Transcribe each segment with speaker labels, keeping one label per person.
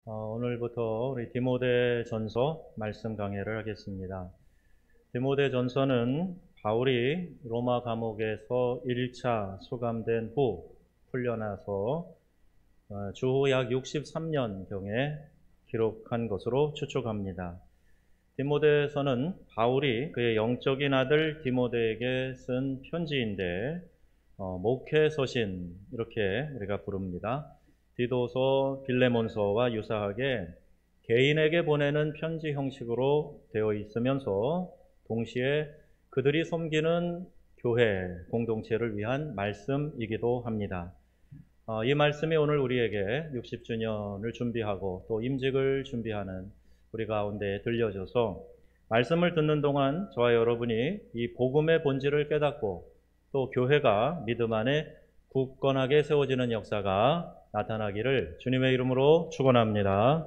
Speaker 1: 오늘부터 우리 디모데전서 말씀 강해를 하겠습니다. 디모데전서는 바울이 로마 감옥에서 1차 수감된 후 풀려나서 주후 약 63년경에 기록한 것으로 추측합니다. 디모데서는 바울이 그의 영적인 아들 디모데에게 쓴 편지인데 목회 서신 이렇게 우리가 부릅니다. 디도서, 빌레몬서와 유사하게 개인에게 보내는 편지 형식으로 되어 있으면서 동시에 그들이 섬기는 교회 공동체를 위한 말씀이기도 합니다. 이 말씀이 오늘 우리에게 60주년을 준비하고 또 임직을 준비하는 우리 가운데 들려져서 말씀을 듣는 동안 저와 여러분이 이 복음의 본질을 깨닫고 또 교회가 믿음 안에 굳건하게 세워지는 역사가 나타나기를 주님의 이름으로 축원합니다.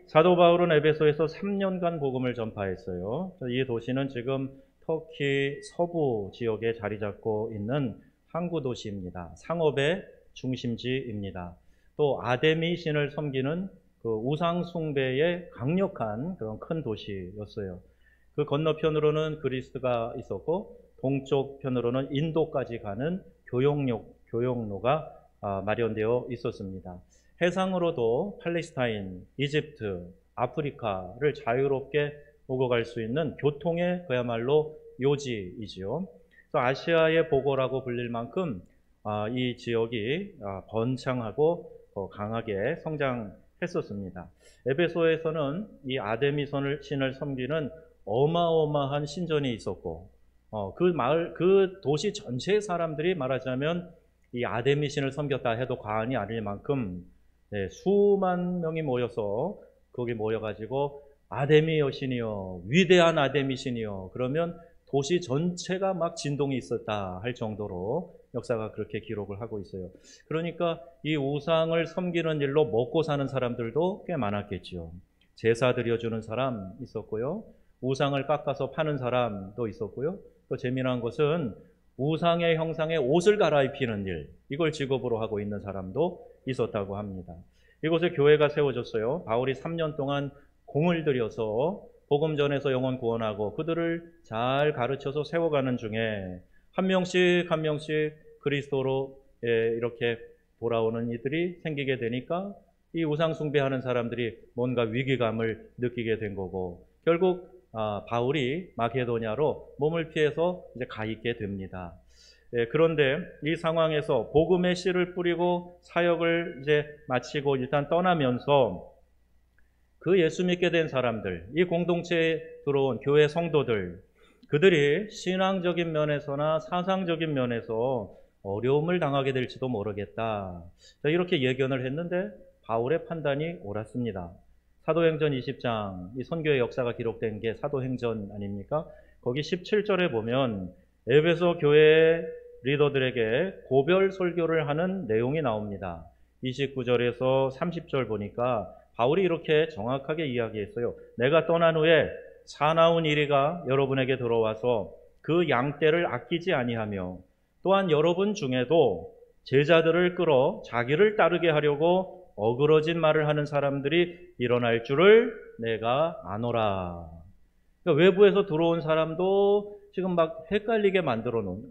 Speaker 1: 사도 바울은 에베소에서 3년간 복음을 전파했어요. 이 도시는 지금 터키 서부 지역에 자리 잡고 있는 항구 도시입니다. 상업의 중심지입니다. 또 아데미 신을 섬기는 그 우상 숭배의 강력한 그런 큰 도시였어요. 그 건너편으로는 그리스가 있었고 동쪽 편으로는 인도까지 가는 교역로가 마련되어 있었습니다. 해상으로도 팔레스타인, 이집트, 아프리카를 자유롭게 오고 갈 수 있는 교통의 그야말로 요지이지요. 아시아의 보고라고 불릴 만큼 이 지역이 번창하고 강하게 성장했었습니다. 에베소에서는 이 아데미선을 신을 섬기는 어마어마한 신전이 있었고 그 도시 전체의 사람들이 말하자면 이 아데미 신을 섬겼다 해도 과언이 아닐 만큼 수만 명이 모여서 거기 모여가지고 아데미 여신이여, 위대한 아데미 신이여, 그러면 도시 전체가 막 진동이 있었다 할 정도로 역사가 그렇게 기록을 하고 있어요. 그러니까 이 우상을 섬기는 일로 먹고 사는 사람들도 꽤 많았겠죠. 제사 드려주는 사람 있었고요. 우상을 깎아서 파는 사람도 있었고요. 또 재미난 것은 우상의 형상의 옷을 갈아입히는 일, 이걸 직업으로 하고 있는 사람도 있었다고 합니다. 이곳에 교회가 세워졌어요. 바울이 3년 동안 공을 들여서 복음 전에서 영혼 구원하고 그들을 잘 가르쳐서 세워가는 중에 한 명씩 그리스도로 이렇게 돌아오는 이들이 생기게 되니까 이 우상 숭배하는 사람들이 뭔가 위기감을 느끼게 된 거고 결국 바울이 마게도냐로 몸을 피해서 이제 가 있게 됩니다. 그런데 이 상황에서 복음의 씨를 뿌리고 사역을 이제 마치고 일단 떠나면서 그 예수 믿게 된 사람들, 이 공동체에 들어온 교회 성도들, 그들이 신앙적인 면에서나 사상적인 면에서 어려움을 당하게 될지도 모르겠다. 이렇게 예견을 했는데 바울의 판단이 옳았습니다. 사도행전 20장, 이 선교의 역사가 기록된 게 사도행전 아닙니까? 거기 17절에 보면 에베소 교회 리더들에게 고별 설교를 하는 내용이 나옵니다. 29절에서 30절 보니까 바울이 이렇게 정확하게 이야기했어요. 내가 떠난 후에 사나운 이리가 여러분에게 들어와서 그 양떼를 아끼지 아니하며 또한 여러분 중에도 제자들을 끌어 자기를 따르게 하려고 어그러진 말을 하는 사람들이 일어날 줄을 내가 아노라. 그러니까 외부에서 들어온 사람도 지금 막 헷갈리게 만들어 놓은,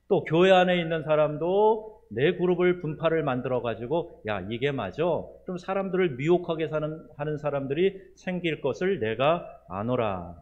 Speaker 1: 또 교회 안에 있는 사람도 내 그룹을 분파를 만들어 가지고 야 이게 맞아? 좀 사람들을 미혹하게 하는 사람들이 생길 것을 내가 아노라.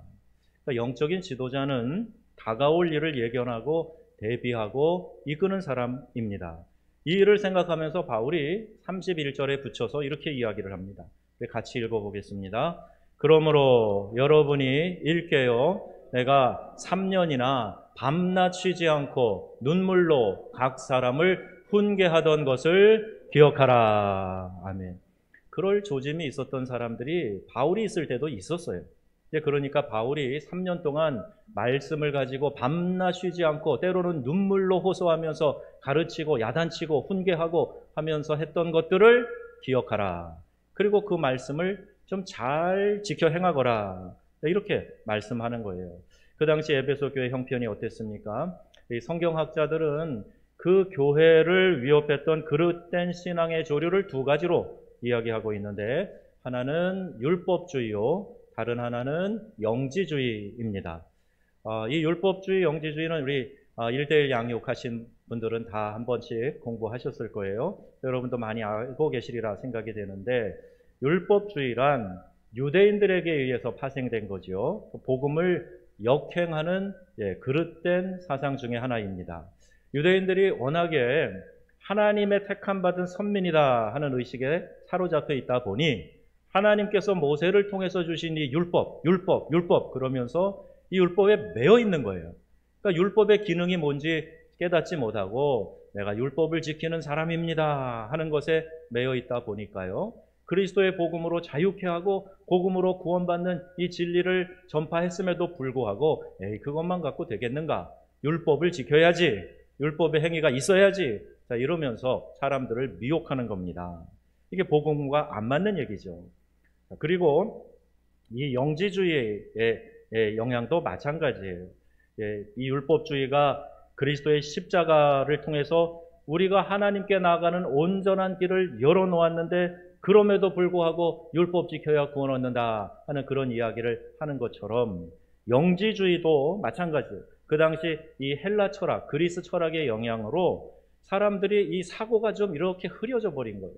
Speaker 1: 그러니까 영적인 지도자는 다가올 일을 예견하고 대비하고 이끄는 사람입니다. 이 일을 생각하면서 바울이 31절에 붙여서 이렇게 이야기를 합니다. 같이 읽어보겠습니다. 그러므로 여러분이 일깨어 내가 3년이나 밤낮 쉬지 않고 눈물로 각 사람을 훈계하던 것을 기억하라. 아멘. 그럴 조짐이 있었던 사람들이 바울이 있을 때도 있었어요. 그러니까 바울이 3년 동안 말씀을 가지고 밤낮 쉬지 않고 때로는 눈물로 호소하면서 가르치고 야단치고 훈계하고 하면서 했던 것들을 기억하라. 그리고 그 말씀을 좀 잘 지켜 행하거라. 이렇게 말씀하는 거예요. 그 당시 에베소 교회 형편이 어땠습니까? 이 성경학자들은 그 교회를 위협했던 그릇된 신앙의 조류를 두 가지로 이야기하고 있는데 하나는 율법주의요, 다른 하나는 영지주의입니다. 이 율법주의, 영지주의는 우리 1대1 양육하신 분들은 다 한 번씩 공부하셨을 거예요. 여러분도 많이 알고 계시리라 생각이 되는데, 율법주의란 유대인들에게 의해서 파생된 거죠. 복음을 역행하는 그릇된 사상 중에 하나입니다. 유대인들이 워낙에 하나님의 택함 받은 선민이다 하는 의식에 사로잡혀 있다 보니 하나님께서 모세를 통해서 주신 이 율법 그러면서 이 율법에 매여 있는 거예요. 그러니까 율법의 기능이 뭔지 깨닫지 못하고 내가 율법을 지키는 사람입니다 하는 것에 매여 있다 보니까요, 그리스도의 복음으로 자유케 하고 복음으로 구원받는 이 진리를 전파했음에도 불구하고 그것만 갖고 되겠는가? 율법을 지켜야지, 율법의 행위가 있어야지, 자, 이러면서 사람들을 미혹하는 겁니다. 이게 복음과 안 맞는 얘기죠. 그리고 이 영지주의의 영향도 마찬가지예요. 이 율법주의가 그리스도의 십자가를 통해서 우리가 하나님께 나아가는 온전한 길을 열어놓았는데 그럼에도 불구하고 율법 지켜야 구원 얻는다 하는 그런 이야기를 하는 것처럼, 영지주의도 마찬가지예요. 그 당시 이 헬라 철학, 그리스 철학의 영향으로 사람들이 이 사고가 좀 이렇게 흐려져 버린 거예요.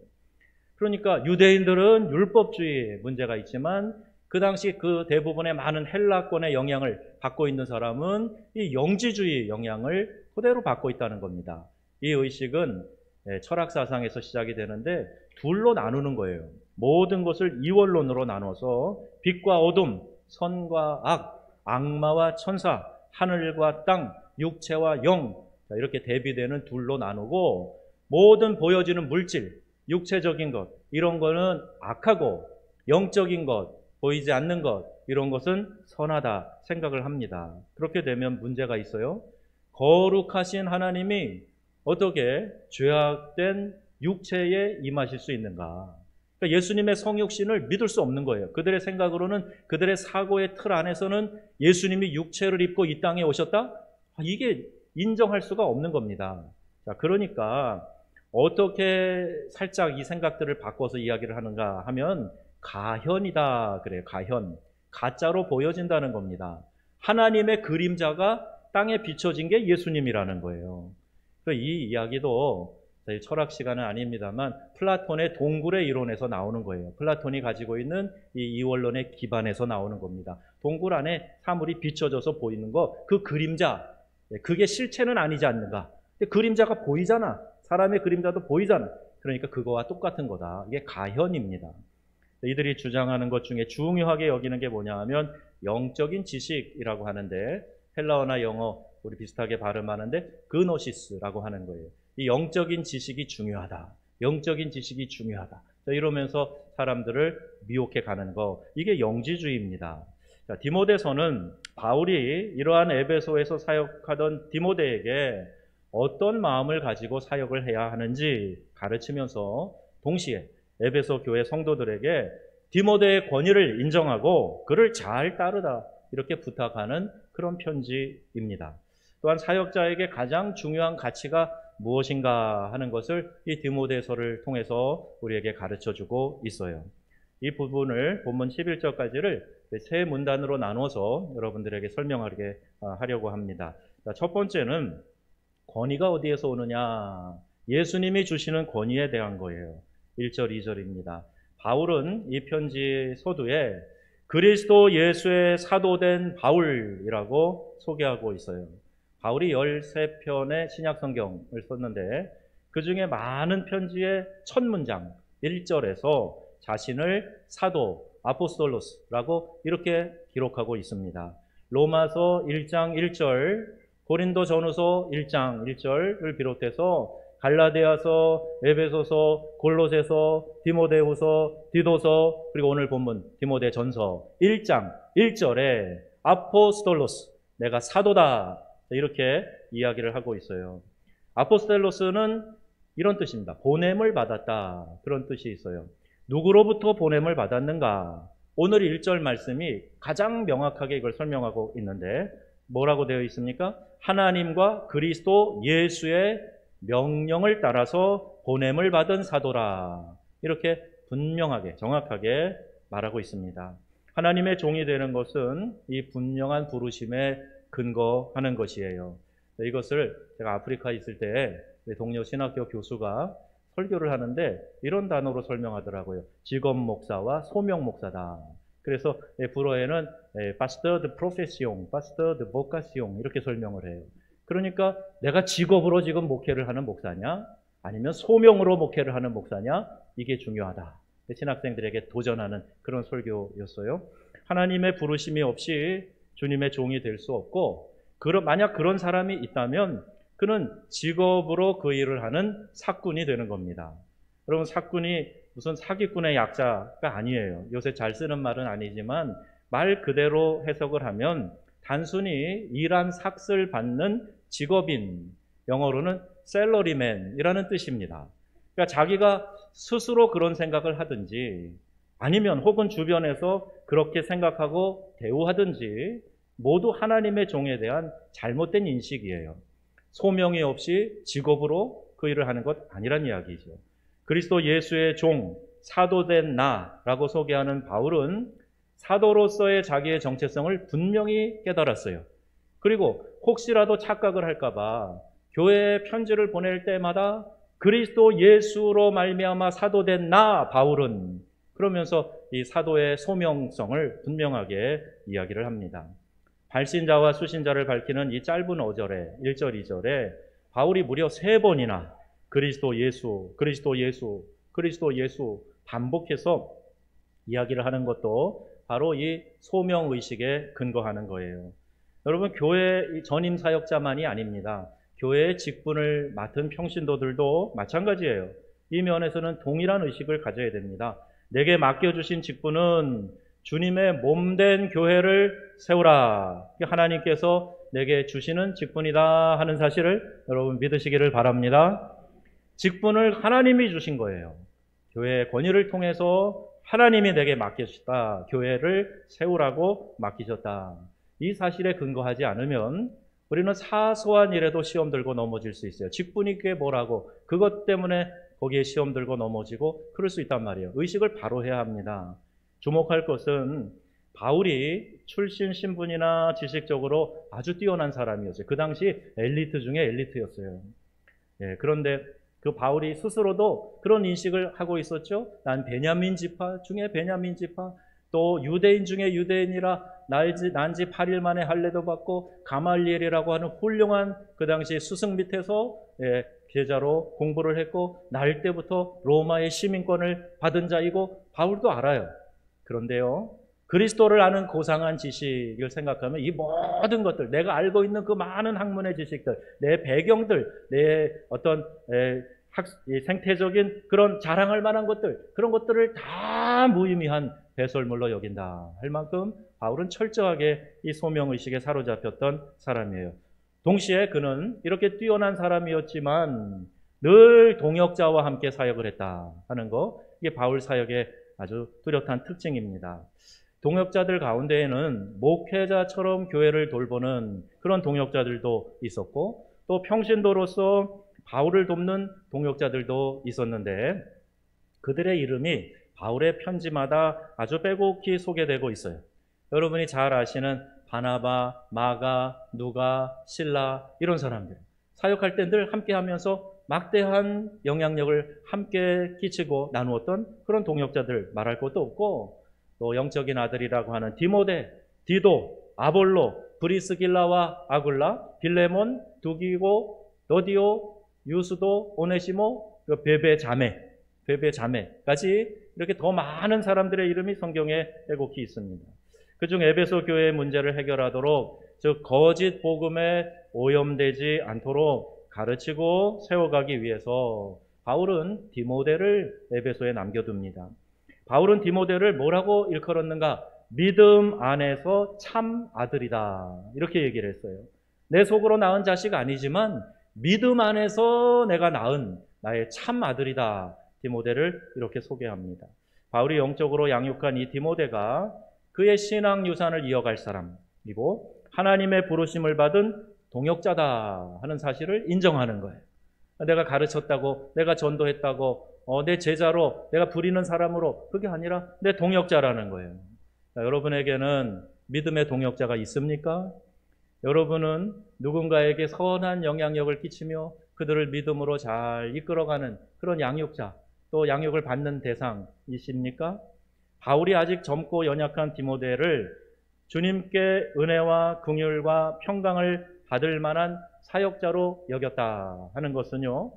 Speaker 1: 그러니까 유대인들은 율법주의에 문제가 있지만 그 당시 그 대부분의 많은 헬라권의 영향을 받고 있는 사람은 이 영지주의 영향을 그대로 받고 있다는 겁니다. 이 의식은 철학 사상에서 시작이 되는데 둘로 나누는 거예요. 모든 것을 이원론으로 나눠서 빛과 어둠, 선과 악, 악마와 천사, 하늘과 땅, 육체와 영, 이렇게 대비되는 둘로 나누고, 모든 보여지는 물질, 육체적인 것, 이런 거는 악하고 영적인 것, 보이지 않는 것, 이런 것은 선하다 생각을 합니다. 그렇게 되면 문제가 있어요. 거룩하신 하나님이 어떻게 죄악된 육체에 임하실 수 있는가? 그러니까 예수님의 성육신을 믿을 수 없는 거예요. 그들의 생각으로는, 그들의 사고의 틀 안에서는 예수님이 육체를 입고 이 땅에 오셨다? 이게 인정할 수가 없는 겁니다. 자, 그러니까 어떻게 살짝 이 생각들을 바꿔서 이야기를 하는가 하면 가현이다 그래요. 가현. 가짜로 보여진다는 겁니다. 하나님의 그림자가 땅에 비춰진 게 예수님이라는 거예요. 이 이야기도 저희 철학 시간은 아닙니다만 플라톤의 동굴의 이론에서 나오는 거예요. 플라톤이 가지고 있는 이 이원론의 기반에서 나오는 겁니다. 동굴 안에 사물이 비춰져서 보이는 거, 그 그림자, 그게 실체는 아니지 않는가? 근데 그림자가 보이잖아. 사람의 그림자도 보이잖아. 그러니까 그거와 똑같은 거다. 이게 가현입니다. 이들이 주장하는 것 중에 중요하게 여기는 게 뭐냐 하면 영적인 지식이라고 하는데, 헬라어나 영어 우리 비슷하게 발음하는데 그노시스라고 하는 거예요. 이 영적인 지식이 중요하다. 영적인 지식이 중요하다. 이러면서 사람들을 미혹해 가는 거, 이게 영지주의입니다. 자, 디모데서는 바울이 이러한 에베소에서 사역하던 디모데에게 어떤 마음을 가지고 사역을 해야 하는지 가르치면서 동시에 에베소 교회 성도들에게 디모데의 권위를 인정하고 그를 잘 따르다 이렇게 부탁하는 그런 편지입니다. 또한 사역자에게 가장 중요한 가치가 무엇인가 하는 것을 이 디모데서를 통해서 우리에게 가르쳐주고 있어요. 이 부분을 본문 11절까지를 세 문단으로 나눠서 여러분들에게 설명하게 하려고 합니다. 첫 번째는 권위가 어디에서 오느냐, 예수님이 주시는 권위에 대한 거예요. 1절, 2절입니다. 바울은 이 편지 서두에 그리스도 예수의 사도된 바울이라고 소개하고 있어요. 바울이 13편의 신약 성경을 썼는데 그 중에 많은 편지의 첫 문장 1절에서 자신을 사도, 아포스톨로스라고 이렇게 기록하고 있습니다. 로마서 1장 1절, 고린도 전후서 1장 1절을 비롯해서 갈라디아서, 에베소서, 골로새서, 디모데후서, 디도서, 그리고 오늘 본문 디모데 전서 1장 1절에 아포스톨로스, 내가 사도다, 이렇게 이야기를 하고 있어요. 아포스톨로스는 이런 뜻입니다. 보냄을 받았다, 그런 뜻이 있어요. 누구로부터 보냄을 받았는가? 오늘 1절 말씀이 가장 명확하게 이걸 설명하고 있는데 뭐라고 되어 있습니까? 하나님과 그리스도 예수의 명령을 따라서 보냄을 받은 사도라, 이렇게 분명하게 정확하게 말하고 있습니다. 하나님의 종이 되는 것은 이 분명한 부르심에 근거하는 것이에요. 이것을 제가 아프리카에 있을 때 동료 신학교 교수가 설교를 하는데 이런 단어로 설명하더라고요. 직업 목사와 소명 목사다. 그래서 불어에는 pastor de profession, pastor de vocation 이렇게 설명을 해요. 그러니까 내가 직업으로 지금 목회를 하는 목사냐 아니면 소명으로 목회를 하는 목사냐 이게 중요하다. 신학생들에게 도전하는 그런 설교였어요. 하나님의 부르심이 없이 주님의 종이 될 수 없고 만약 그런 사람이 있다면 그는 직업으로 그 일을 하는 사꾼이 되는 겁니다. 여러분 사꾼이 무슨 사기꾼의 약자가 아니에요. 요새 잘 쓰는 말은 아니지만 말 그대로 해석을 하면 단순히 일한 삭을 받는 직업인, 영어로는 셀러리맨이라는 뜻입니다. 그러니까 자기가 스스로 그런 생각을 하든지 아니면 혹은 주변에서 그렇게 생각하고 대우하든지 모두 하나님의 종에 대한 잘못된 인식이에요. 소명이 없이 직업으로 그 일을 하는 것 아니란 이야기죠. 그리스도 예수의 종, 사도된 나라고 소개하는 바울은 사도로서의 자기의 정체성을 분명히 깨달았어요. 그리고 혹시라도 착각을 할까봐 교회에 편지를 보낼 때마다 그리스도 예수로 말미암아 사도된 나 바울은 그러면서 이 사도의 소명성을 분명하게 이야기를 합니다. 발신자와 수신자를 밝히는 이 짧은 5절에 1절, 2절에 바울이 무려 3번이나 그리스도 예수, 그리스도 예수, 그리스도 예수 반복해서 이야기를 하는 것도 바로 이 소명의식에 근거하는 거예요. 여러분 교회 전임 사역자만이 아닙니다. 교회의 직분을 맡은 평신도들도 마찬가지예요. 이 면에서는 동일한 의식을 가져야 됩니다. 내게 맡겨주신 직분은 주님의 몸된 교회를 세우라. 하나님께서 내게 주시는 직분이다 하는 사실을 여러분 믿으시기를 바랍니다. 직분을 하나님이 주신 거예요. 교회의 권위를 통해서 하나님이 내게 맡기셨다. 교회를 세우라고 맡기셨다. 이 사실에 근거하지 않으면 우리는 사소한 일에도 시험 들고 넘어질 수 있어요. 직분이 그게 뭐라고 그것 때문에 거기에 시험 들고 넘어지고 그럴 수 있단 말이에요. 의식을 바로 해야 합니다. 주목할 것은 바울이 출신 신분이나 지식적으로 아주 뛰어난 사람이었어요. 그 당시 엘리트 중에 엘리트였어요. 그런데 그 바울이 스스로도 그런 인식을 하고 있었죠. 난 베냐민 지파 중에 베냐민 지파, 또 유대인 중에 유대인이라 난지 8일 만에 할례도 받고 가말리엘이라고 하는 훌륭한 그 당시 스승 밑에서 제자로 공부를 했고 날 때부터 로마의 시민권을 받은 자이고 바울도 알아요. 그런데요, 그리스도를 아는 고상한 지식을 생각하면 이 모든 것들, 내가 알고 있는 그 많은 학문의 지식들, 내 배경들, 내 어떤 생태적인 그런 자랑할 만한 것들, 그런 것들을 다 무의미한 배설물로 여긴다 할 만큼 바울은 철저하게 이 소명의식에 사로잡혔던 사람이에요. 동시에 그는 이렇게 뛰어난 사람이었지만 늘 동역자와 함께 사역을 했다 하는 거, 이게 바울 사역의 아주 뚜렷한 특징입니다. 동역자들 가운데에는 목회자처럼 교회를 돌보는 그런 동역자들도 있었고 또 평신도로서 바울을 돕는 동역자들도 있었는데 그들의 이름이 바울의 편지마다 아주 빼곡히 소개되고 있어요. 여러분이 잘 아시는 바나바, 마가, 누가, 실라 이런 사람들 사역할 때 늘 함께 하면서 막대한 영향력을 함께 끼치고 나누었던 그런 동역자들 말할 것도 없고 또 영적인 아들이라고 하는 디모데, 디도, 아볼로, 브리스길라와 아굴라, 빌레몬, 두기고, 너디오, 유스도, 오네시모, 베베 자매까지 이렇게 더 많은 사람들의 이름이 성경에 빼곡히 있습니다. 그중 에베소 교회의 문제를 해결하도록 즉 거짓 복음에 오염되지 않도록 가르치고 세워가기 위해서 바울은 디모데를 에베소에 남겨둡니다. 바울은 디모데를 뭐라고 일컬었는가? 믿음 안에서 참 아들이다 이렇게 얘기를 했어요. 내 속으로 낳은 자식 아니지만 믿음 안에서 내가 낳은 나의 참 아들이다. 디모데를 이렇게 소개합니다. 바울이 영적으로 양육한 이 디모데가 그의 신앙 유산을 이어갈 사람이고 하나님의 부르심을 받은 동역자다 하는 사실을 인정하는 거예요. 내가 가르쳤다고, 내가 전도했다고 내 제자로, 내가 부리는 사람으로, 그게 아니라 내 동역자라는 거예요. 자, 여러분에게는 믿음의 동역자가 있습니까? 여러분은 누군가에게 선한 영향력을 끼치며 그들을 믿음으로 잘 이끌어가는 그런 양육자, 또 양육을 받는 대상이십니까? 바울이 아직 젊고 연약한 디모데를 주님께 은혜와 긍휼과 평강을 받을 만한 사역자로 여겼다 하는 것은요,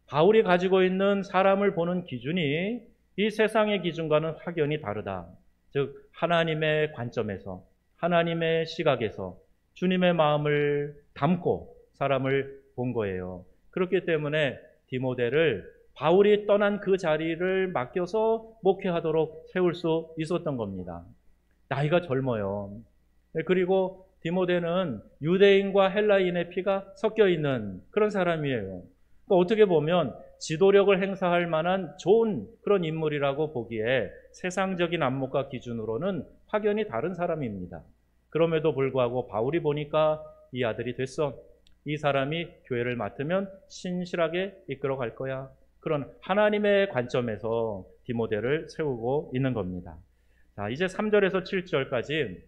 Speaker 1: 바울이 가지고 있는 사람을 보는 기준이 이 세상의 기준과는 확연히 다르다. 즉 하나님의 관점에서, 하나님의 시각에서 주님의 마음을 담고 사람을 본 거예요. 그렇기 때문에 디모데를 바울이 떠난 그 자리를 맡겨서 목회하도록 세울 수 있었던 겁니다. 나이가 젊어요. 그리고 디모데는 유대인과 헬라인의 피가 섞여 있는 그런 사람이에요. 그러니까 어떻게 보면 지도력을 행사할 만한 좋은 그런 인물이라고 보기에 세상적인 안목과 기준으로는 확연히 다른 사람입니다. 그럼에도 불구하고 바울이 보니까 이 아들이 됐어. 이 사람이 교회를 맡으면 신실하게 이끌어 갈 거야. 그런 하나님의 관점에서 디모데를 세우고 있는 겁니다. 자, 이제 3절에서 7절까지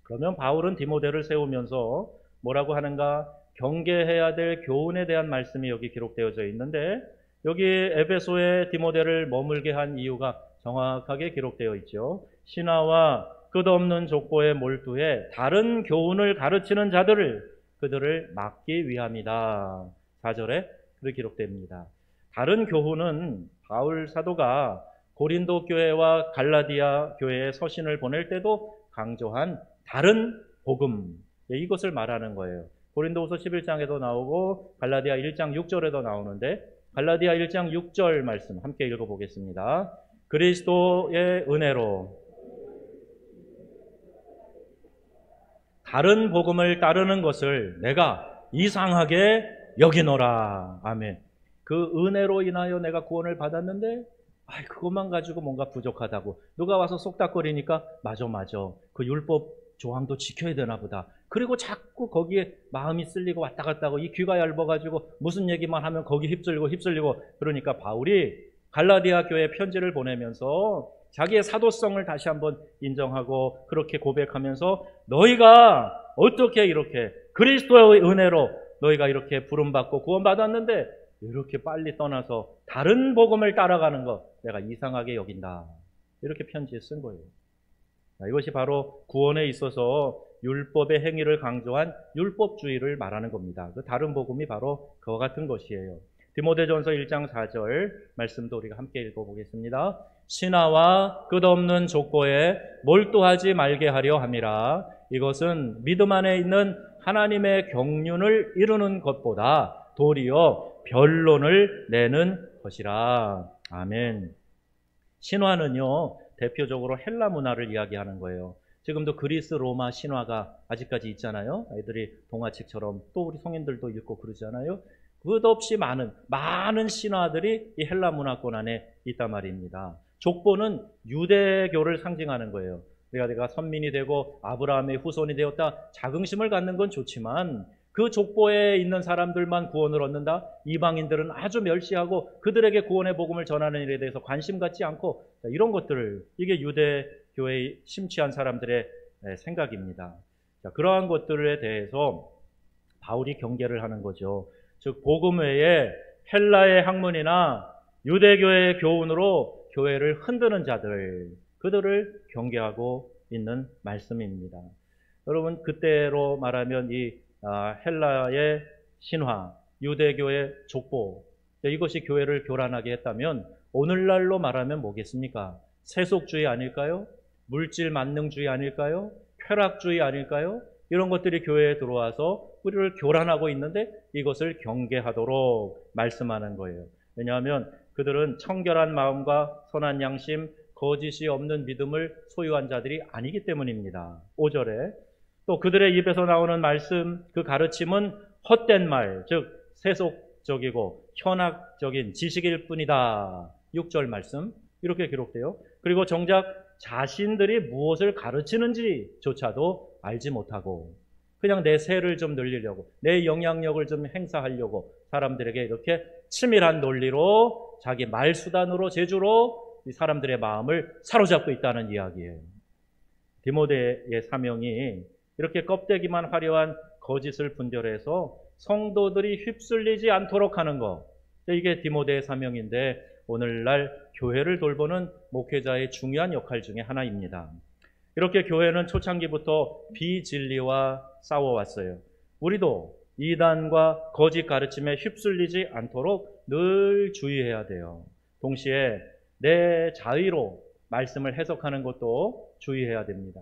Speaker 1: 그러면 바울은 디모데를 세우면서 뭐라고 하는가? 경계해야 될 교훈에 대한 말씀이 여기 기록되어져 있는데, 여기 에베소에 디모데를 머물게 한 이유가 정확하게 기록되어 있죠. 신화와 끝없는 족보에 몰두해 다른 교훈을 가르치는 자들을 그들을 막기 위함이다. 4절에 그렇게 기록됩니다. 다른 교훈은 바울 사도가 고린도 교회와 갈라디아 교회에 서신을 보낼 때도 강조한 다른 복음, 이것을 말하는 거예요. 고린도후서 11장에도 나오고 갈라디아 1장 6절에도 나오는데, 갈라디아 1장 6절 말씀 함께 읽어보겠습니다. 그리스도의 은혜로 다른 복음을 따르는 것을 내가 이상하게 여기노라. 아멘. 그 은혜로 인하여 내가 구원을 받았는데 그것만 가지고 뭔가 부족하다고 누가 와서 쏙닥거리니까 맞아 그 율법 조항도 지켜야 되나 보다. 그리고 자꾸 거기에 마음이 쓸리고 왔다 갔다 하고 이 귀가 얇아가지고 무슨 얘기만 하면 거기 휩쓸리고 그러니까 바울이 갈라디아 교회에 편지를 보내면서 자기의 사도성을 다시 한번 인정하고 그렇게 고백하면서 너희가 어떻게 이렇게 그리스도의 은혜로 너희가 이렇게 부름받고 구원받았는데 이렇게 빨리 떠나서 다른 복음을 따라가는 것 내가 이상하게 여긴다. 이렇게 편지에 쓴 거예요. 이것이 바로 구원에 있어서 율법의 행위를 강조한 율법주의를 말하는 겁니다. 그 다른 복음이 바로 그와 같은 것이에요. 디모데전서 1장 4절 말씀도 우리가 함께 읽어보겠습니다. 신화와 끝없는 족보에 몰두하지 말게 하려 함이라. 이것은 믿음 안에 있는 하나님의 경륜을 이루는 것보다 도리어 변론을 내는 것이라. 아멘. 신화는요, 대표적으로 헬라 문화를 이야기하는 거예요. 지금도 그리스 로마 신화가 아직까지 있잖아요. 아이들이 동화책처럼 또 우리 성인들도 읽고 그러잖아요. 끝없이 많은 신화들이 이 헬라 문화권 안에 있단 말입니다. 족보는 유대교를 상징하는 거예요. 내가 선민이 되고 아브라함의 후손이 되었다. 자긍심을 갖는 건 좋지만 그 족보에 있는 사람들만 구원을 얻는다. 이방인들은 아주 멸시하고 그들에게 구원의 복음을 전하는 일에 대해서 관심 갖지 않고, 이런 것들을, 이게 유대교에 심취한 사람들의 생각입니다. 자, 그러한 것들에 대해서 바울이 경계를 하는 거죠. 즉 복음 외에 헬라의 학문이나 유대교의 교훈으로 교회를 흔드는 자들, 그들을 경계하고 있는 말씀입니다. 여러분, 그때로 말하면 이 헬라의 신화, 유대교의 족보, 이것이 교회를 교란하게 했다면 오늘날로 말하면 뭐겠습니까? 세속주의 아닐까요? 물질 만능주의 아닐까요? 쾌락주의 아닐까요? 이런 것들이 교회에 들어와서 우리를 교란하고 있는데 이것을 경계하도록 말씀하는 거예요. 왜냐하면 그들은 청결한 마음과 선한 양심, 거짓이 없는 믿음을 소유한 자들이 아니기 때문입니다. 5절에 또 그들의 입에서 나오는 말씀, 그 가르침은 헛된 말, 즉 세속적이고 현학적인 지식일 뿐이다. 6절 말씀 이렇게 기록돼요. 그리고 정작 자신들이 무엇을 가르치는지조차도 알지 못하고 그냥 내 세를 좀 늘리려고, 내 영향력을 좀 행사하려고 사람들에게 이렇게 치밀한 논리로 자기 말수단으로 재주로 이 사람들의 마음을 사로잡고 있다는 이야기예요. 디모데의 사명이 이렇게 껍데기만 화려한 거짓을 분별해서 성도들이 휩쓸리지 않도록 하는 것, 이게 디모데의 사명인데 오늘날 교회를 돌보는 목회자의 중요한 역할 중에 하나입니다. 이렇게 교회는 초창기부터 비진리와 싸워왔어요. 우리도 이단과 거짓 가르침에 휩쓸리지 않도록 늘 주의해야 돼요. 동시에 내 자의로 말씀을 해석하는 것도 주의해야 됩니다.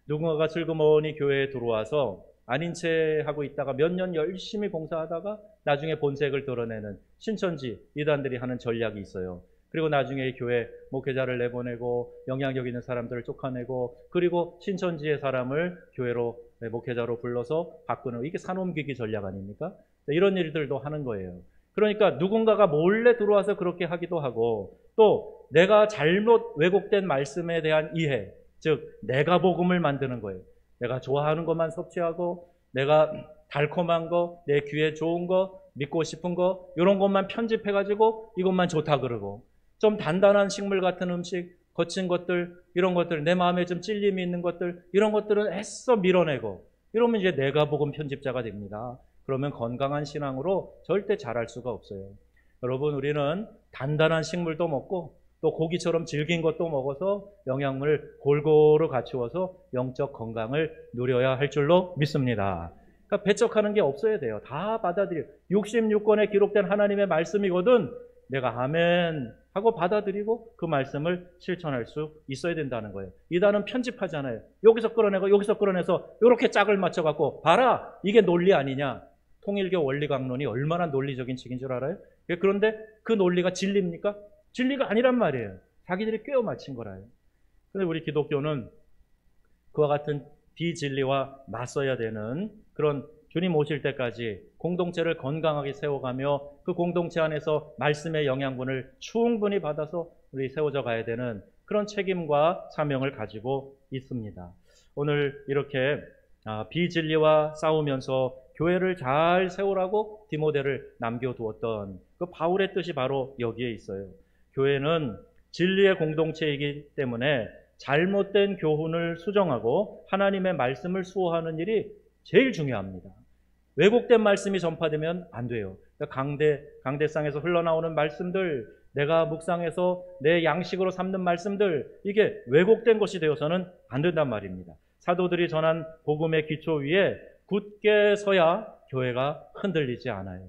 Speaker 1: 누군가가 슬그머니 교회에 들어와서 아닌 채 하고 있다가 몇 년 열심히 봉사하다가 나중에 본색을 드러내는 신천지 이단들이 하는 전략이 있어요. 그리고 나중에 교회 목회자를 내보내고 영향력 있는 사람들을 쫓아내고 그리고 신천지의 사람을 교회로 목회자로 불러서 바꾸는, 이게 산옮기기 전략 아닙니까? 이런 일들도 하는 거예요. 그러니까 누군가가 몰래 들어와서 그렇게 하기도 하고 또 내가 잘못 왜곡된 말씀에 대한 이해, 즉 내가 복음을 만드는 거예요. 내가 좋아하는 것만 섭취하고 내가 달콤한 거, 내 귀에 좋은 거, 믿고 싶은 거 이런 것만 편집해가지고 이것만 좋다 그러고 좀 단단한 식물 같은 음식, 거친 것들, 이런 것들, 내 마음에 좀 찔림이 있는 것들, 이런 것들은 애써 밀어내고 이러면 이제 내가 복음 편집자가 됩니다. 그러면 건강한 신앙으로 절대 자랄 수가 없어요. 여러분, 우리는 단단한 식물도 먹고 또 고기처럼 질긴 것도 먹어서 영양을 골고루 갖추어서 영적 건강을 누려야 할 줄로 믿습니다. 그러니까 배척하는 게 없어야 돼요. 다 받아들여. 66권에 기록된 하나님의 말씀이거든 내가 아멘 하고 받아들이고 그 말씀을 실천할 수 있어야 된다는 거예요. 이단은 편집하잖아요. 여기서 끌어내고 여기서 끌어내서 이렇게 짝을 맞춰갖고 봐라, 이게 논리 아니냐. 통일교 원리강론이 얼마나 논리적인 책인 줄 알아요? 그런데 그 논리가 진리입니까? 진리가 아니란 말이에요. 자기들이 꿰어 맞힌 거라요. 그런데 우리 기독교는 그와 같은 비진리와 맞서야 되는 그런 주님 오실 때까지 공동체를 건강하게 세워가며 그 공동체 안에서 말씀의 영양분을 충분히 받아서 우리 세워져 가야 되는 그런 책임과 사명을 가지고 있습니다. 오늘 이렇게 비진리와 싸우면서 교회를 잘 세우라고 디모데를 남겨두었던 그 바울의 뜻이 바로 여기에 있어요. 교회는 진리의 공동체이기 때문에 잘못된 교훈을 수정하고 하나님의 말씀을 수호하는 일이 제일 중요합니다. 왜곡된 말씀이 전파되면 안 돼요. 강대상에서 흘러나오는 말씀들, 내가 묵상해서 내 양식으로 삼는 말씀들, 이게 왜곡된 것이 되어서는 안 된단 말입니다. 사도들이 전한 복음의 기초 위에 굳게 서야 교회가 흔들리지 않아요.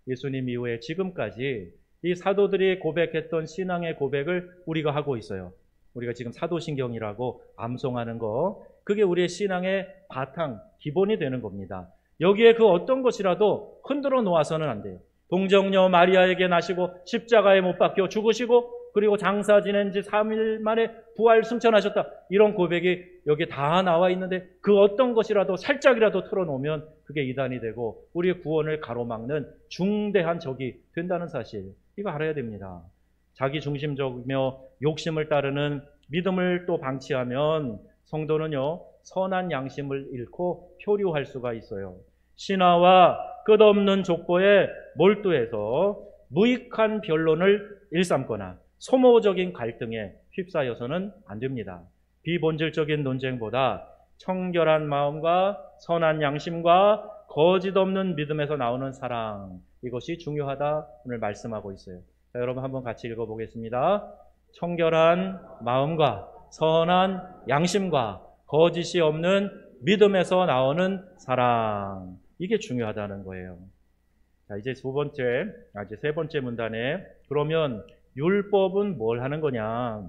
Speaker 1: 예수님 이후에 지금까지 이 사도들이 고백했던 신앙의 고백을 우리가 하고 있어요. 우리가 지금 사도신경이라고 암송하는 거, 그게 우리의 신앙의 바탕, 기본이 되는 겁니다. 여기에 그 어떤 것이라도 흔들어 놓아서는 안 돼요. 동정녀 마리아에게 나시고 십자가에 못 박혀 죽으시고 그리고 장사 지낸 지 3일 만에 부활 승천하셨다. 이런 고백이 여기 다 나와 있는데 그 어떤 것이라도 살짝이라도 틀어놓으면 그게 이단이 되고 우리의 구원을 가로막는 중대한 적이 된다는 사실, 이거 알아야 됩니다. 자기 중심적이며 욕심을 따르는 믿음을 또 방치하면 성도는요, 선한 양심을 잃고 표류할 수가 있어요. 신화와 끝없는 족보에 몰두해서 무익한 변론을 일삼거나 소모적인 갈등에 휩싸여서는 안 됩니다. 비본질적인 논쟁보다 청결한 마음과 선한 양심과 거짓 없는 믿음에서 나오는 사랑, 이것이 중요하다 오늘 말씀하고 있어요. 자, 여러분 한번 같이 읽어보겠습니다. 청결한 마음과 선한 양심과 거짓이 없는 믿음에서 나오는 사랑, 이게 중요하다는 거예요. 자, 이제 세 번째 문단에 그러면 율법은 뭘 하는 거냐?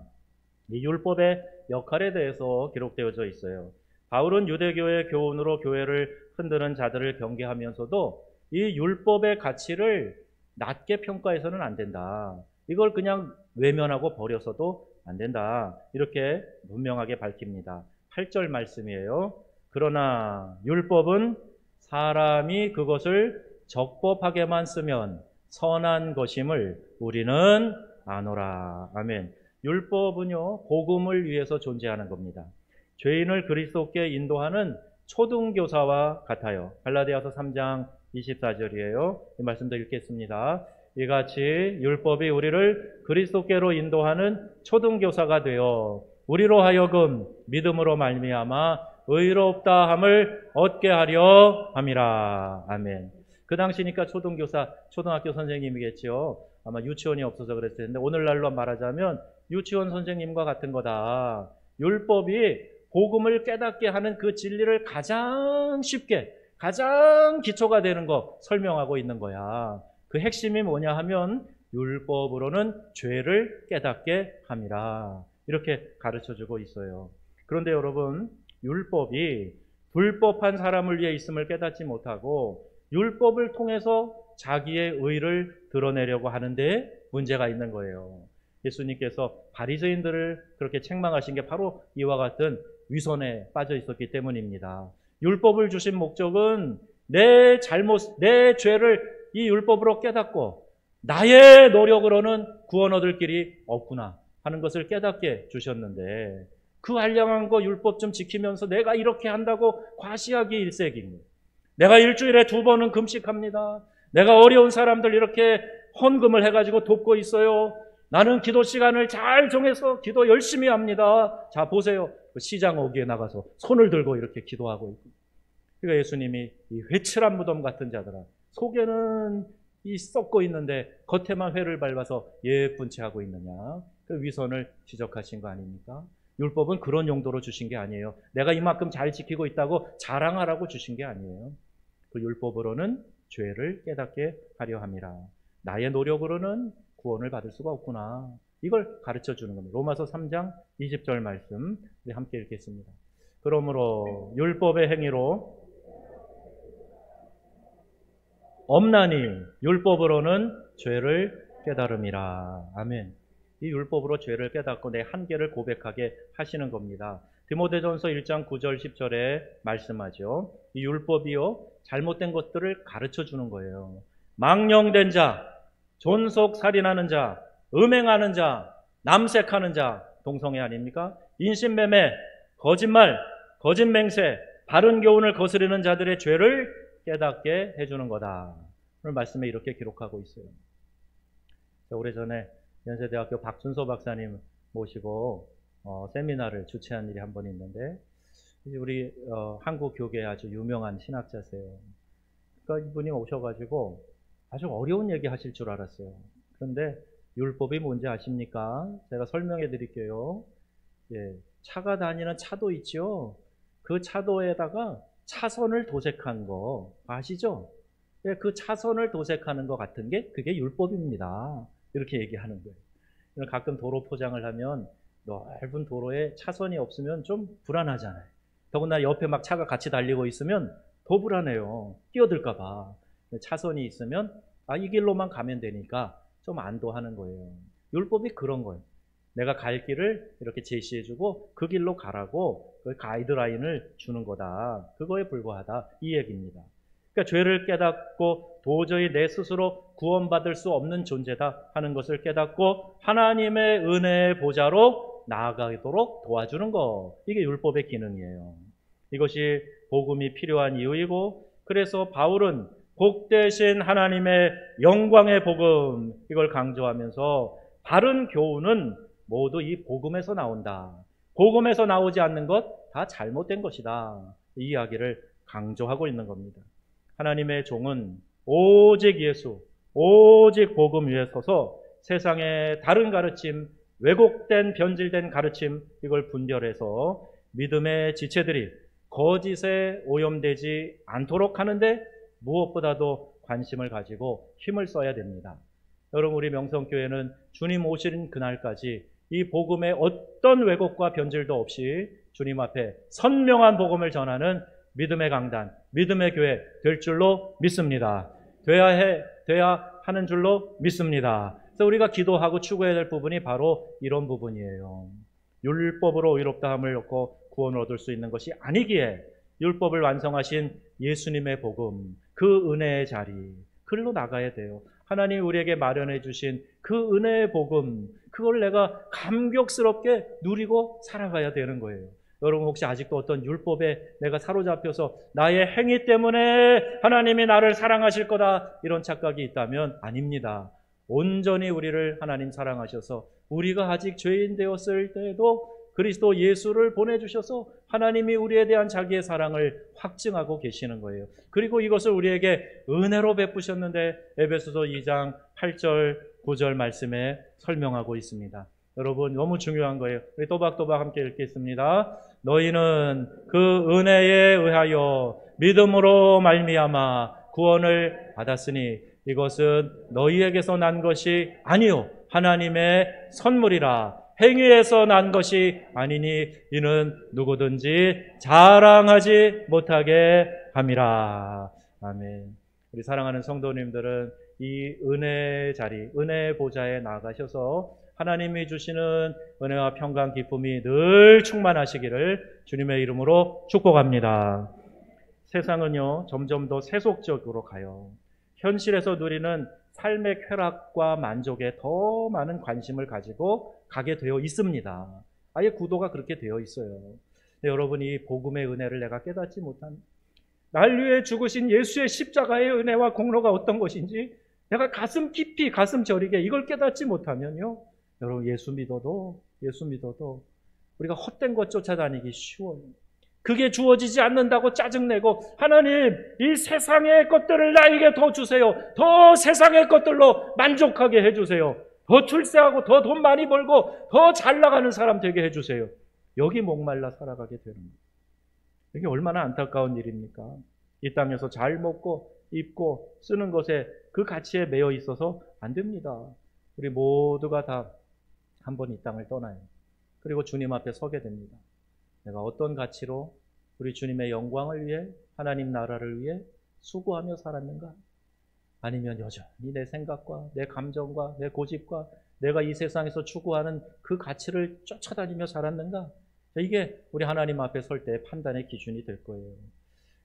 Speaker 1: 이 율법의 역할에 대해서 기록되어져 있어요. 바울은 유대교의 교훈으로 교회를 흔드는 자들을 경계하면서도 이 율법의 가치를 낮게 평가해서는 안 된다. 이걸 그냥 외면하고 버려서도 안 된다. 이렇게 분명하게 밝힙니다. 8절 말씀이에요. 그러나 율법은 사람이 그것을 적법하게만 쓰면 선한 것임을 우리는 아노라. 아멘. 율법은요, 복음을 위해서 존재하는 겁니다. 죄인을 그리스도께 인도하는 초등교사와 같아요. 갈라디아서 3장 24절이에요. 이 말씀도 읽겠습니다. 이같이 율법이 우리를 그리스도께로 인도하는 초등교사가 되어 우리로 하여금 믿음으로 말미암아 의롭다 함을 얻게 하려 함이라. 아멘. 그 당시니까 초등교사, 초등학교 선생님이겠지요. 아마 유치원이 없어서 그랬을 텐데 오늘날로 말하자면 유치원 선생님과 같은 거다. 율법이 복음을 깨닫게 하는 그 진리를 가장 쉽게, 가장 기초가 되는 거 설명하고 있는 거야. 그 핵심이 뭐냐 하면 율법으로는 죄를 깨닫게 함이라. 이렇게 가르쳐주고 있어요. 그런데 여러분, 율법이 불법한 사람을 위해 있음을 깨닫지 못하고 율법을 통해서 자기의 의를 드러내려고 하는데 문제가 있는 거예요. 예수님께서 바리새인들을 그렇게 책망하신 게 바로 이와 같은 위선에 빠져 있었기 때문입니다. 율법을 주신 목적은 내 잘못, 내 죄를 이 율법으로 깨닫고 나의 노력으로는 구원 얻을 길이 없구나 하는 것을 깨닫게 주셨는데 그 한량한 거 율법 좀 지키면서 내가 이렇게 한다고 과시하기 일색입니다. 내가 일주일에 2번은 금식합니다. 내가 어려운 사람들 이렇게 헌금을 해가지고 돕고 있어요. 나는 기도 시간을 잘 정해서 기도 열심히 합니다. 자, 보세요. 시장 어귀에 나가서 손을 들고 이렇게 기도하고 있고. 그러니까 예수님이 이 회칠한 무덤 같은 자들아, 속에는 이 썩고 있는데 겉에만 회를 밟아서 예쁜 채 하고 있느냐. 그 위선을 지적하신 거 아닙니까? 율법은 그런 용도로 주신 게 아니에요. 내가 이만큼 잘 지키고 있다고 자랑하라고 주신 게 아니에요. 그 율법으로는 죄를 깨닫게 하려 함이라. 나의 노력으로는 구원을 받을 수가 없구나. 이걸 가르쳐 주는 겁니다. 로마서 3장 20절 말씀 우리 함께 읽겠습니다. 그러므로 율법의 행위로 없나니 율법으로는 죄를 깨달음이라. 아멘. 이 율법으로 죄를 깨닫고 내 한계를 고백하게 하시는 겁니다. 디모데전서 1장 9절 10절에 말씀하죠. 이 율법이요 잘못된 것들을 가르쳐 주는 거예요. 망령된 자, 존속 살인하는 자, 음행하는 자, 남색하는 자, 동성애 아닙니까? 인신매매, 거짓말, 거짓맹세, 바른 교훈을 거스르는 자들의 죄를 깨닫게 해주는 거다. 오늘 말씀에 이렇게 기록하고 있어요. 오래전에 연세대학교 박준서 박사님 모시고 세미나를 주최한 일이 한 번 있는데 우리 한국 교계에 아주 유명한 신학자세요. 그러니까 이분이 오셔가지고 아주 어려운 얘기 하실 줄 알았어요. 그런데 율법이 뭔지 아십니까? 제가 설명해 드릴게요. 예, 차가 다니는 차도 있죠. 그 차도에다가 차선을 도색한 거 아시죠? 예, 그 차선을 도색하는 것 같은 게 그게 율법입니다. 이렇게 얘기하는 거예요. 가끔 도로 포장을 하면 넓은 도로에 차선이 없으면 좀 불안하잖아요. 더군다나 옆에 막 차가 같이 달리고 있으면 더 불안해요. 끼어들까 봐. 차선이 있으면 이 길로만 가면 되니까 좀 안도하는 거예요. 율법이 그런 거예요. 내가 갈 길을 이렇게 제시해주고 그 길로 가라고 그 가이드라인을 주는 거다. 그거에 불과하다. 이 얘기입니다. 그러니까 죄를 깨닫고 도저히 내 스스로 구원받을 수 없는 존재다 하는 것을 깨닫고 하나님의 은혜의 보좌로 나아가도록 도와주는 거. 이게 율법의 기능이에요. 이것이 복음이 필요한 이유이고 그래서 바울은 복되신 하나님의 영광의 복음 이걸 강조하면서 바른 교훈은 모두 이 복음에서 나온다. 복음에서 나오지 않는 것 다 잘못된 것이다. 이 이야기를 강조하고 있는 겁니다. 하나님의 종은 오직 예수, 오직 복음 위에 서서 세상의 다른 가르침, 왜곡된 변질된 가르침 이걸 분별해서 믿음의 지체들이 거짓에 오염되지 않도록 하는데 무엇보다도 관심을 가지고 힘을 써야 됩니다. 여러분 우리 명성교회는 주님 오시는 그날까지 이 복음의 어떤 왜곡과 변질도 없이 주님 앞에 선명한 복음을 전하는 믿음의 강단, 믿음의 교회 될 줄로 믿습니다. 돼야 하는 줄로 믿습니다. 그래서 우리가 기도하고 추구해야 될 부분이 바로 이런 부분이에요. 율법으로 의롭다함을 얻고 구원을 얻을 수 있는 것이 아니기에 율법을 완성하신 예수님의 복음, 그 은혜의 자리, 그리로 나가야 돼요. 하나님이 우리에게 마련해 주신 그 은혜의 복음, 그걸 내가 감격스럽게 누리고 살아가야 되는 거예요. 여러분 혹시 아직도 어떤 율법에 내가 사로잡혀서 나의 행위 때문에 하나님이 나를 사랑하실 거다 이런 착각이 있다면 아닙니다. 온전히 우리를 하나님 사랑하셔서 우리가 아직 죄인 되었을 때에도 그리스도 예수를 보내주셔서 하나님이 우리에 대한 자기의 사랑을 확증하고 계시는 거예요. 그리고 이것을 우리에게 은혜로 베푸셨는데 에베소서 2장 8절 9절 말씀에 설명하고 있습니다. 여러분 너무 중요한 거예요. 우리 또박또박 함께 읽겠습니다. 너희는 그 은혜에 의하여 믿음으로 말미암아 구원을 받았으니 이것은 너희에게서 난 것이 아니요 하나님의 선물이라. 행위에서 난 것이 아니니 이는 누구든지 자랑하지 못하게 함이라. 아멘. 우리 사랑하는 성도님들은 이 은혜 자리, 은혜 보좌에 나가셔서 하나님이 주시는 은혜와 평강, 기쁨이 늘 충만하시기를 주님의 이름으로 축복합니다. 세상은요 점점 더 세속적으로 가요. 현실에서 누리는 삶의 쾌락과 만족에 더 많은 관심을 가지고 가게 되어 있습니다. 아예 구도가 그렇게 되어 있어요. 여러분이 복음의 은혜를 내가 깨닫지 못한, 날 위해 죽으신 예수의 십자가의 은혜와 공로가 어떤 것인지 내가 가슴 깊이 가슴 저리게 이걸 깨닫지 못하면요 여러분 예수 믿어도 우리가 헛된 것 쫓아다니기 쉬워요. 그게 주어지지 않는다고 짜증내고 하나님 이 세상의 것들을 나에게 더 주세요. 더 세상의 것들로 만족하게 해주세요. 더 출세하고 더 돈 많이 벌고 더 잘 나가는 사람 되게 해주세요. 여기 목말라 살아가게 되는 거예요. 이게 얼마나 안타까운 일입니까? 이 땅에서 잘 먹고 입고 쓰는 것에 그 가치에 매여 있어서 안 됩니다. 우리 모두가 다 한 번 이 땅을 떠나요. 그리고 주님 앞에 서게 됩니다. 내가 어떤 가치로 우리 주님의 영광을 위해 하나님 나라를 위해 수고하며 살았는가? 아니면 여전히 내 생각과 내 감정과 내 고집과 내가 이 세상에서 추구하는 그 가치를 쫓아다니며 살았는가? 이게 우리 하나님 앞에 설 때 판단의 기준이 될 거예요.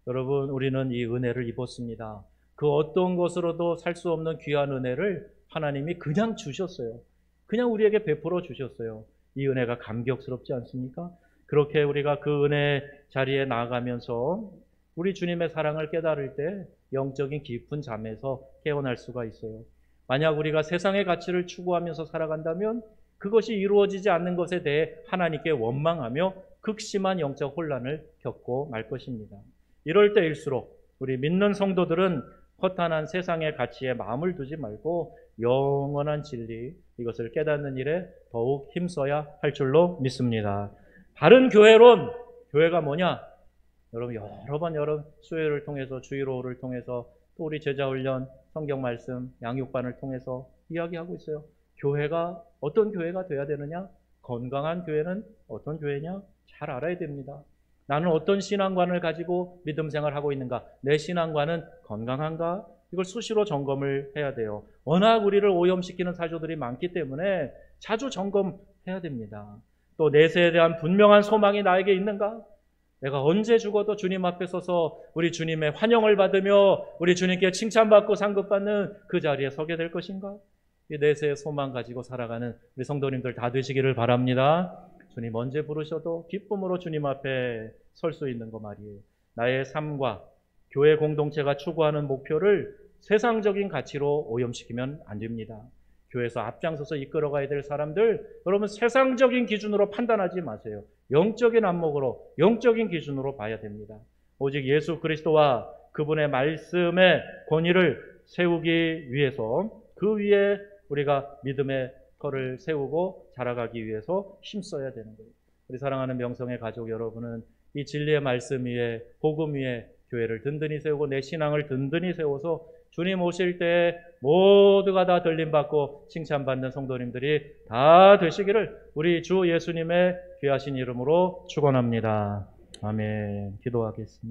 Speaker 1: 여러분 우리는 이 은혜를 입었습니다. 그 어떤 것으로도 살 수 없는 귀한 은혜를 하나님이 그냥 주셨어요. 그냥 우리에게 베풀어 주셨어요. 이 은혜가 감격스럽지 않습니까? 그렇게 우리가 그 은혜 자리에 나아가면서 우리 주님의 사랑을 깨달을 때 영적인 깊은 잠에서 깨어날 수가 있어요. 만약 우리가 세상의 가치를 추구하면서 살아간다면 그것이 이루어지지 않는 것에 대해 하나님께 원망하며 극심한 영적 혼란을 겪고 말 것입니다. 이럴 때일수록 우리 믿는 성도들은 허탄한 세상의 가치에 마음을 두지 말고 영원한 진리, 이것을 깨닫는 일에 더욱 힘써야 할 줄로 믿습니다. 다른 교회론, 교회가 뭐냐? 여러분 여러 번 수요일을 통해서 주일호를 통해서 또 우리 제자훈련, 성경 말씀, 양육반을 통해서 이야기하고 있어요. 교회가 어떤 교회가 돼야 되느냐? 건강한 교회는 어떤 교회냐? 잘 알아야 됩니다. 나는 어떤 신앙관을 가지고 믿음 생활하고 있는가? 내 신앙관은 건강한가? 이걸 수시로 점검을 해야 돼요. 워낙 우리를 오염시키는 사조들이 많기 때문에 자주 점검해야 됩니다. 또 내세에 대한 분명한 소망이 나에게 있는가? 내가 언제 죽어도 주님 앞에 서서 우리 주님의 환영을 받으며 우리 주님께 칭찬받고 상급받는 그 자리에 서게 될 것인가? 이 내세의 소망 가지고 살아가는 우리 성도님들 다 되시기를 바랍니다. 주님 언제 부르셔도 기쁨으로 주님 앞에 설 수 있는 거 말이에요. 나의 삶과 교회 공동체가 추구하는 목표를 세상적인 가치로 오염시키면 안 됩니다. 교회에서 앞장서서 이끌어가야 될 사람들, 여러분 세상적인 기준으로 판단하지 마세요. 영적인 안목으로, 영적인 기준으로 봐야 됩니다. 오직 예수 그리스도와 그분의 말씀의 권위를 세우기 위해서 그 위에 우리가 믿음의 터를 세우고 자라가기 위해서 힘써야 되는 거예요. 우리 사랑하는 명성의 가족 여러분은 이 진리의 말씀 위에, 복음 위에 교회를 든든히 세우고 내 신앙을 든든히 세워서 주님 오실 때 모두가 다 들림받고 칭찬받는 성도님들이 다 되시기를 우리 주 예수님의 귀하신 이름으로 축원합니다. 아멘. 기도하겠습니다.